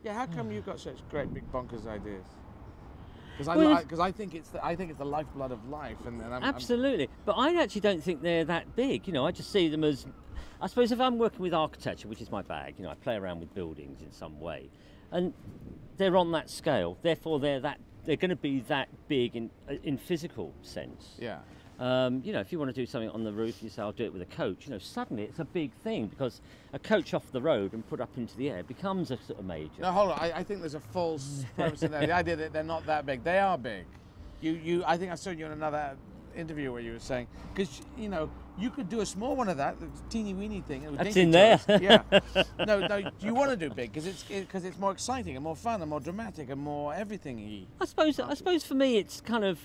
Yeah, how come you've got such great big bonkers ideas? Because I think it's the lifeblood of life, and absolutely. But I actually don't think they're that big. You know, I just see them as, I suppose, if I'm working with architecture, which is my bag, you know, I play around with buildings in some way, and they're on that scale. Therefore, they're going to be that big in physical sense. Yeah. You know, if you want to do something on the roof, you say, I'll do it with a coach, you know, suddenly it's a big thing, because a coach off the road and put up into the air becomes a sort of major. No, hold on. I think there's a false premise in there. The idea that they're not that big. They are big. I think I saw you in another interview where you were saying, because, you know, you could do a small one of that, the teeny weeny thing. That's in there. Yeah. No, you want to do big because it's more exciting and more fun and more dramatic and more everything-y. I suppose for me it's kind of,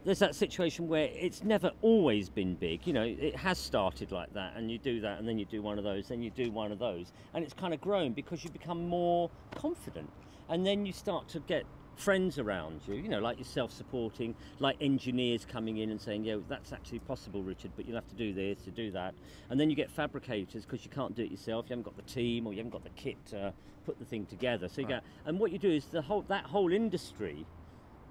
there's that situation where it's never always been big. You know, it has started like that, and you do that, and then you do one of those, then you do one of those, and it's kind of grown because you become more confident, and then you start to get friends around you, you know, like yourself supporting, like engineers coming in and saying, yeah, that's actually possible, Richard, but you'll have to do this, to do that. And then you get fabricators because you can't do it yourself, you haven't got the team or you haven't got the kit to put the thing together. So you get, and what you do is that whole industry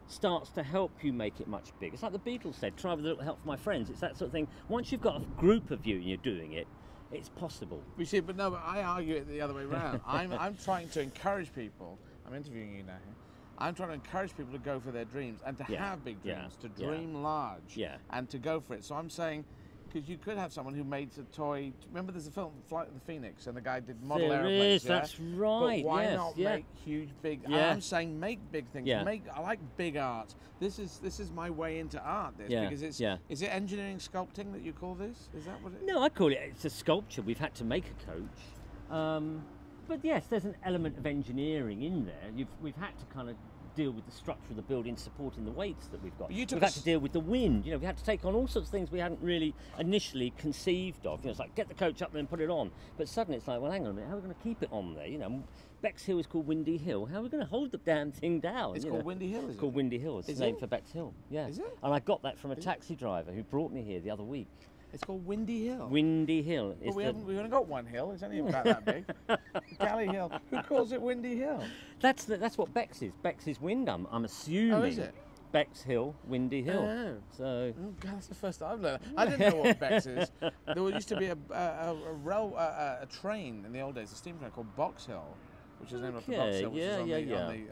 starts to help you make it much bigger. It's like the Beatles said, try with a little help from my friends. It's that sort of thing. Once you've got a group of you and you're doing it, it's possible. You see, but I argue it the other way around. I'm trying to encourage people, I'm interviewing you now here, I'm trying to encourage people to go for their dreams and to have big dreams, to dream large, and to go for it. So I'm saying, because you could have someone who made a toy. Remember, there's a film, Flight of the Phoenix, and the guy did model airplanes. There is, that's right. But why not make huge, big? Yeah. I'm saying make big things. Yeah. I like big art. This is my way into art. Because it's is it engineering sculpting that you call this? Is that what it is? No, I call it. It's a sculpture. We've had to make a coach. But yes, there's an element of engineering in there. We've had to kind of deal with the structure of the building supporting the weights that we've got. We've had to deal with the wind. You know, we had to take on all sorts of things we hadn't really initially conceived of. You know, it's like, get the coach up there and put it on. But suddenly it's like, well, hang on a minute, how are we going to keep it on there? You know, Bexhill is called Windy Hill. How are we going to hold the damn thing down? It's called Windy Hill, is it? It's called Windy Hill. It's named for Bexhill. Yeah. Is it? And I got that from a taxi driver who brought me here the other week. It's called Windy Hill. Windy Hill. Well, we've only got one hill. It's only about that big. Galley Hill. Who calls it Windy Hill? That's what Bex is. Bex is wind. I'm assuming. Oh, is it? Bexhill, Windy Hill. Oh. So. Oh God, that's the first time I've learned. I didn't know what Bex is. There used to be a train in the old days, a steam train called Box Hill, which is named after Box Hill, which is on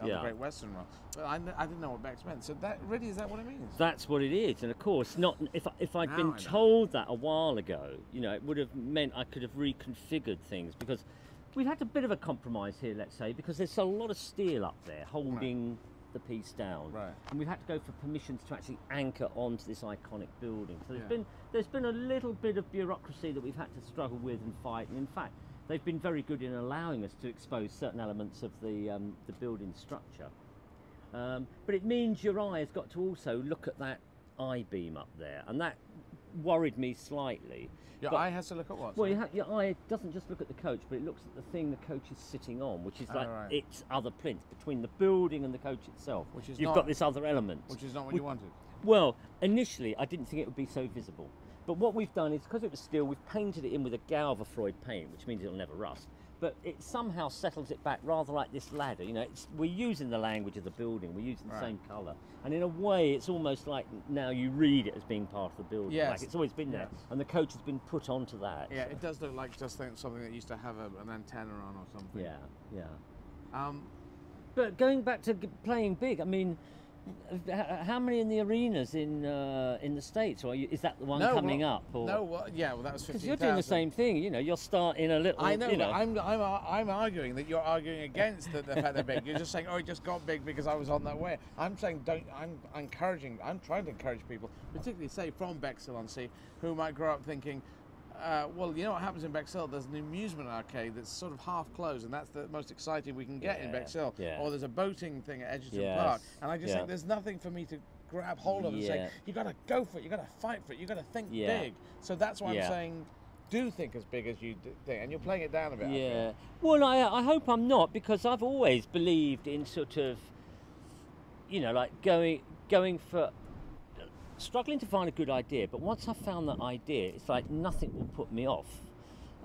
the Great Western Rail. But I didn't know what Bex meant. So that really, is that what it means? That's what it is. And of course, not if I'd been told that a while ago, you know, it would have meant I could have reconfigured things, because we've had a bit of a compromise here, let's say, because there's a lot of steel up there holding the piece down, and we've had to go for permissions to actually anchor onto this iconic building. So there's been a little bit of bureaucracy that we've had to struggle with and fight, and in fact they've been very good in allowing us to expose certain elements of the building structure. But it means your eye has got to also look at that I-beam up there, and that worried me slightly. Your eye has to look at what? Well, your eye doesn't just look at the coach, but it looks at the thing the coach is sitting on, which is like its other plinth between the building and the coach itself. Which is You've got this other element. Which is not what you wanted. Well, initially I didn't think it would be so visible. But what we've done is, because it was steel, we've painted it in with a Galvafroid paint, which means it'll never rust. But it somehow settles it back rather like this ladder. You know, we're using the language of the building, we're using the same colour. And in a way, it's almost like now you read it as being part of the building. Yes. Like it's always been there. And the coach has been put onto that. Yeah, it does look like just something that used to have an antenna on or something. Yeah, yeah. But going back to playing big, I mean, how many in the arenas in the States, or is that the one coming up? Or? No, well, that was 15,000. Because you're doing the same thing, you know. You're starting a little. I know, you know. but I'm arguing that you're arguing against the fact they're big. You're just saying, oh, it just got big because I was on that way. I'm saying I'm trying to encourage people, particularly say from Bexhill-on-Sea, who might grow up thinking, well, you know what happens in Bexhill? There's an amusement arcade that's sort of half closed, and that's the most exciting we can get in Bexhill. Yeah. Or there's a boating thing at Edgerton Park, and I just think there's nothing for me to grab hold of and say, you got to go for it, you got to fight for it, you got to think big. So that's why I'm saying, do think as big as you think, and you're playing it down a bit. Yeah. Well, I hope I'm not, because I've always believed in sort of, you know, like going for. Struggling to find a good idea, but once I've found that idea, it's like nothing will put me off.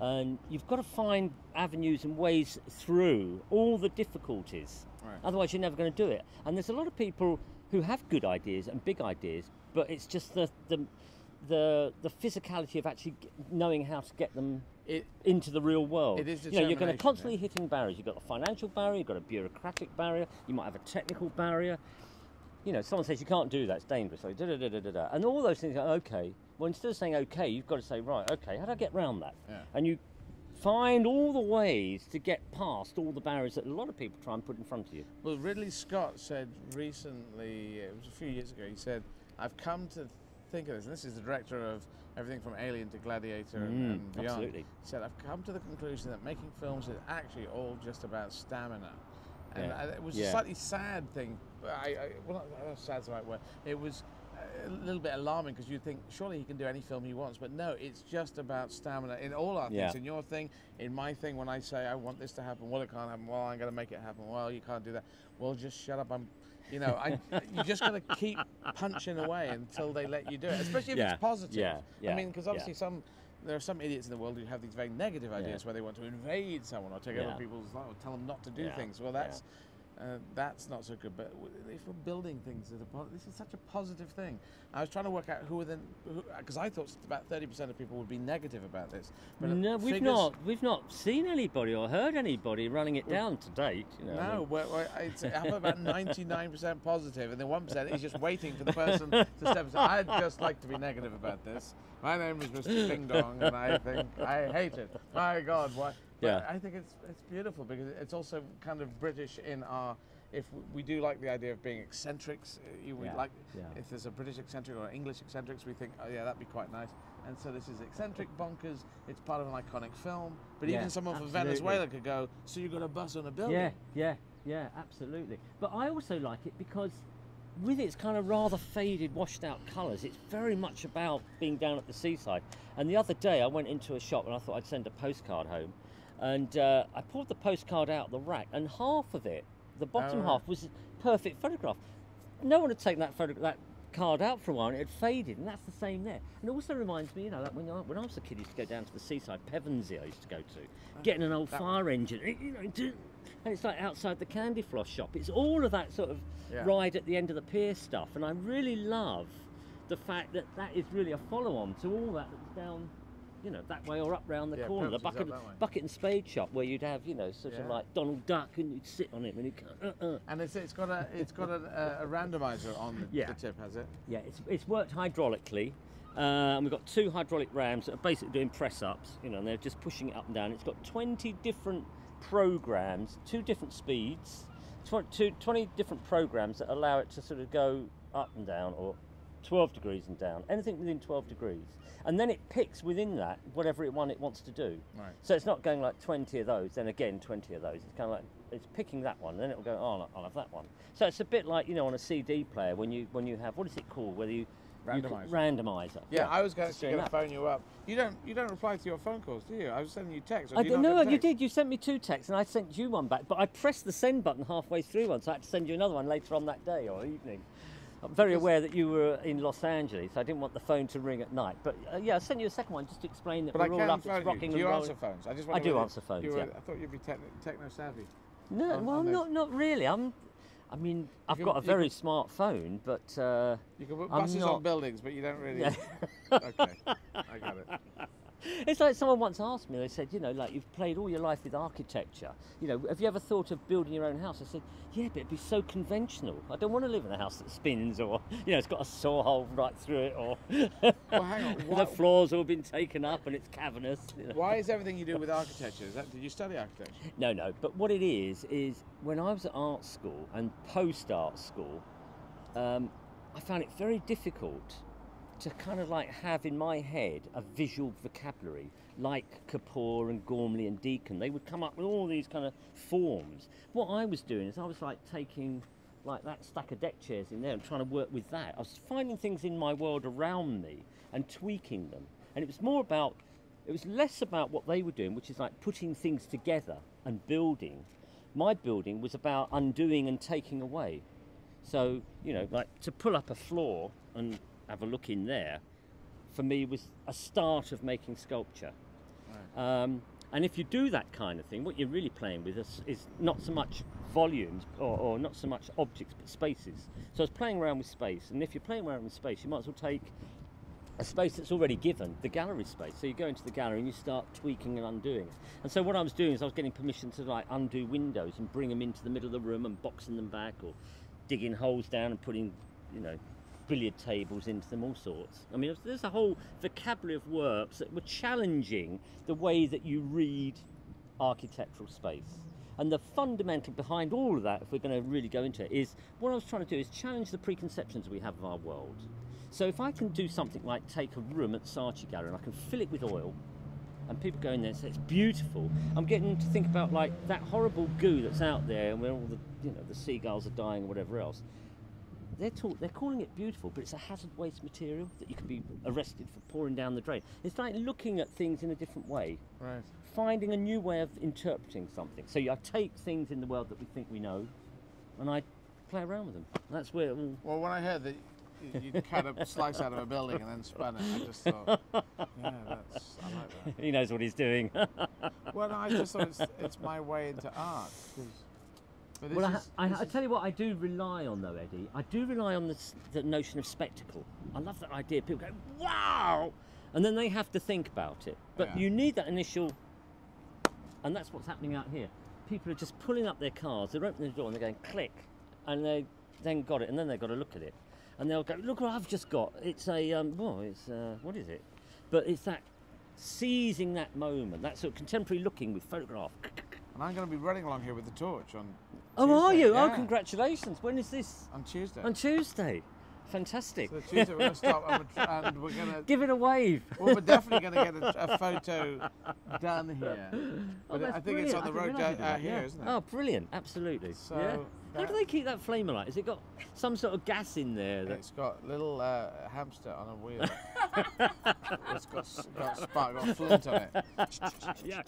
And you've got to find avenues and ways through all the difficulties. Right. Otherwise, you're never going to do it. And there's a lot of people who have good ideas and big ideas, but it's just the physicality of actually knowing how to get them into the real world. It is you're going to constantly yeah. hitting barriers. You've got a financial barrier, you've got a bureaucratic barrier, you might have a technical barrier. Someone says you can't do that, it's dangerous. Like, and all those things are okay. Well, instead of saying okay, you've got to say, right, okay, how do I get around that? Yeah. And you find all the ways to get past all the barriers that a lot of people try and put in front of you. Well, Ridley Scott said recently, it was a few years ago, he said, I've come to think of this, and this is the director of everything from Alien to Gladiator and beyond. Absolutely. He said, I've come to the conclusion that making films is actually all just about stamina. And it was a slightly sad thing. Well, not sad's the right word. It was a little bit alarming because you'd think, surely he can do any film he wants. But no, it's just about stamina in all our things. In your thing, in my thing, when I say, I want this to happen, well, it can't happen. Well, I'm going to make it happen. Well, you can't do that. Well, just shut up. You just got to keep punching away until they let you do it, especially if it's positive. I mean, because obviously there are some idiots in the world who have these very negative ideas where they want to invade someone or take over people's life or tell them not to do things. Well, that's not so good. But if we're building things that are this is such a positive thing. I was trying to work out who because I thought about 30% of people would be negative about this. But no, we've not seen anybody or heard anybody running it down to date. No, it's about 99% positive, and then 1% is just waiting for the person to step aside. I'd just like to be negative about this. My name is Mr. Ding Dong, and I think I hate it. My God, why? But I think it's beautiful because it's also kind of British in our. If we do like the idea of being eccentrics, if there's a British eccentric or English eccentrics, we think, oh yeah, that'd be quite nice. And so this is eccentric, bonkers. It's part of an iconic film. But even someone from Venezuela could go, so you've got a bus on a building. Yeah, absolutely. But I also like it because with its kind of rather faded, washed out colours, it's very much about being down at the seaside. And the other day I went into a shop and I thought I'd send a postcard home. And I pulled the postcard out of the rack, and half of it, the bottom half, was a perfect photograph. No one had taken that card out for a while, and it had faded, and that's the same there. And it also reminds me, like when I was a kid, I used to go down to the seaside, Pevensey I used to go to, getting an old fire engine, and it's like outside the candy floss shop. It's all of that sort of ride at the end of the pier stuff, and I really love the fact that is really a follow-on to all that that's down that way or up round the corner, the bucket and spade shop where you'd have, sort of like Donald Duck, and you'd sit on it and you And it's got a randomizer on the tip, has it? Yeah, it's worked hydraulically, and we've got 2 hydraulic rams that are basically doing press-ups, and they're just pushing it up and down. It's got 20 different programs, 2 different speeds, 20 different programs that allow it to sort of go up and down, or 12 degrees and down, anything within 12 degrees. And then it picks within that whatever it wants to do. Right. So it's not going like 20 of those, then again 20 of those. It's kind of like, it's picking that one, then it'll go, oh, I'll have that one. So it's a bit like, on a CD player when you have, what is it called, whether you... Randomizer. Yeah, I was going to phone you up. You don't reply to your phone calls, do you? I was sending you texts. No, you did. You sent me 2 texts, and I sent you one back. But I pressed the send button halfway through one, so I had to send you another one later on that day or evening. I'm very aware that you were in Los Angeles. I didn't want the phone to ring at night. But I sent you a second one just to explain that we're all up. It's rocking. Do you answer phones? I do answer phones. I thought you'd be techno savvy. No, not really. I've got a very smart phone, but you can put buses on buildings, but you don't really. Okay, I got it. It's like someone once asked me, they said, like you've played all your life with architecture, have you ever thought of building your own house? I said, yeah, but it'd be so conventional. I don't want to live in a house that spins or, it's got a saw hole right through it or well, hang on. The floor's all been taken up and it's cavernous. Why is everything you do with architecture? Did you study architecture? No, but what it is when I was at art school and post-art school, I found it very difficult to kind of like have in my head a visual vocabulary like Kapoor and Gormley and Deacon. They would come up with all these kind of forms. What I was doing is I was like taking like that stack of deck chairs in there and trying to work with that. I was finding things in my world around me and tweaking them. And it was less about what they were doing, which is like putting things together and building. My building was about undoing and taking away. So, like to pull up a floor and have a look in there, for me was a start of making sculpture. Right. And if you do that kind of thing, what you're really playing with is not so much volumes or not so much objects, but spaces. So I was playing around with space, and if you're playing around with space, you might as well take a space that's already given, the gallery space. So you go into the gallery and you start tweaking and undoing it. And so what I was doing is I was getting permission to like undo windows and bring them into the middle of the room and boxing them back, or digging holes down and putting, you know, billiard tables into them, all sorts. I mean, there's a whole vocabulary of works that were challenging the way that you read architectural space. And the fundamental behind all of that, if we're going to really go into it, is what I was trying to do is challenge the preconceptions we have of our world. So if I can do something like take a room at Saatchi Gallery and I can fill it with oil, and people go in there and say it's beautiful, I'm getting to think about like that horrible goo that's out there, and where all the, you know, the seagulls are dying or whatever else. They're calling it beautiful, but it's a hazard waste material that you can be arrested for pouring down the drain. It's like looking at things in a different way, Right. finding a new way of interpreting something. So I take things in the world that we think we know, and I play around with them. That's where it all... Well, when I heard that you cut a slice out of a building and then spun it, I just thought, yeah, I like that. He knows what he's doing. Well, I just thought it's my way into art. But Well, I tell you what I do rely on though, Eddie. I do rely on the notion of spectacle. I love that idea. People go, wow! And then they have to think about it. But Yeah. you need that initial... And that's what's happening out here. People are just pulling up their cars, they're opening the door and they're going click. And they then got it, and then they've got to look at it. And they'll go, look what I've just got. It's a, what is it? But it's that seizing that moment, that sort of contemporary looking with photograph. And I'm going to be running along here with the torch on Oh, Tuesday. are you? Yeah. Oh, congratulations. When is this? On Tuesday. On Tuesday. Fantastic. So Tuesday we're going to stop and we're going to... Give it a wave. Well, we're definitely going to get a photo done here. Oh, But I think it's on the road out here, isn't it? Oh, brilliant. Absolutely. So yeah. How do they keep that flame alight? Has it got some sort of gas in there? It's got a little hamster on a wheel. It's got spark, got flint on it. Yeah.